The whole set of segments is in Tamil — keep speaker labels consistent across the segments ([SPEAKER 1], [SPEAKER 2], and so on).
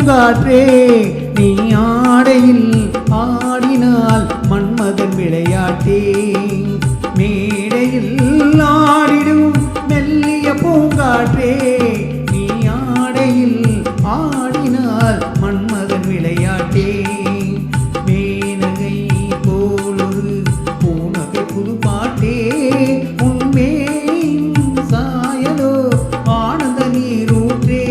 [SPEAKER 1] பூங்காற்றே நீ ஆடையில் ஆடினால் மன்மதன் விளையாட்டே மேடையில் ஆடிடும் மெல்லிய பூங்காற்றே நீ ஆடையில் ஆடினால் மன்மதன் விளையாட்டே மேனகை போலொரு பூனகை புது பாட்டே உண்மே சாயலோ ஆனந்த நீரூற்றே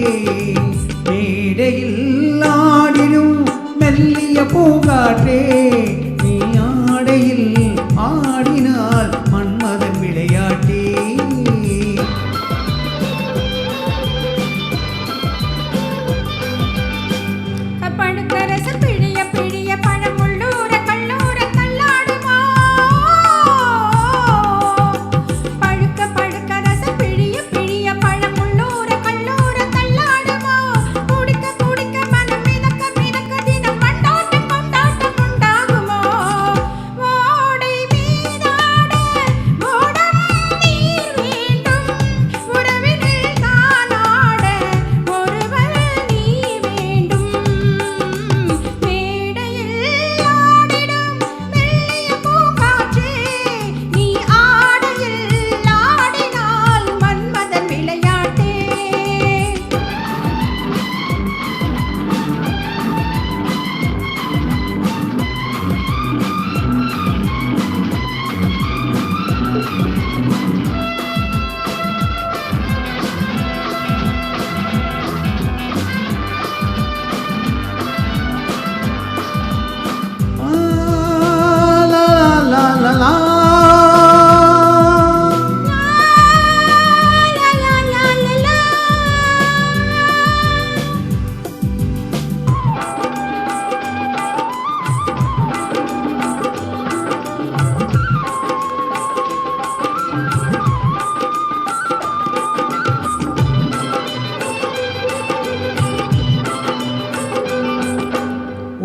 [SPEAKER 1] மேடையில் ஆடிடும் மெல்லிய பூங்காற்றே நீ ஆடையில் ஆடினால் மன்மதன் விளையாட்டே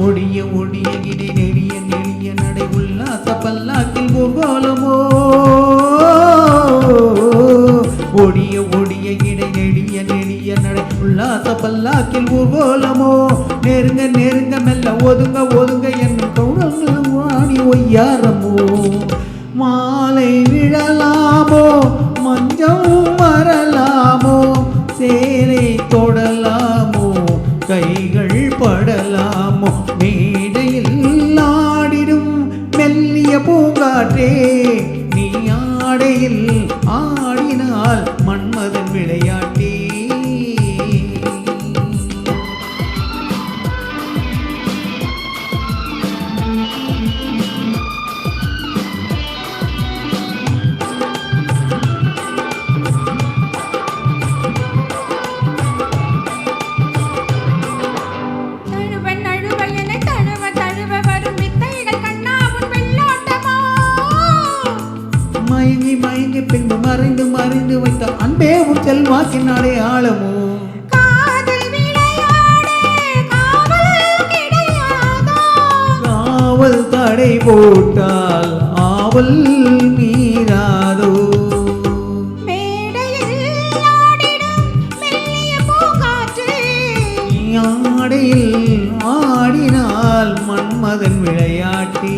[SPEAKER 1] ஒடிய ஒடிய இடை நெடிய நெடிய நடை உல்லாச பல்லாக்கில் ஊர்வலமோ ஒடிய ஒடிய இடை நெடிய நெடிய நடை உல்லாச பல்லாக்கில் ஊர்வலமோ நெருங்க நெருங்க மெல்ல ஒதுங்க ஒதுங்க என்னும் கௌரவங்களும் வாடி ஒய்யாரமோ மாலை விழலாமோ மஞ்சம் வரலாமோ சேலை தொடலாமோ கைகள் படலாமோ மேடையில் ஆடிடும் மெல்லிய பூங்காற்றே நீ ஆடையில் ஆடினால் மன்மதன் விளையாட்டே மயங்கி மயங்கி பின்பு மறைந்து மறைந்து வைத்த அன்பே உன் செல்வாக்கின் அடையாளமோ காவல் தடை போட்டால் ஆவல் மீறாதோ ஆடையில் ஆடினால் மன்மதன் விளையாட்டே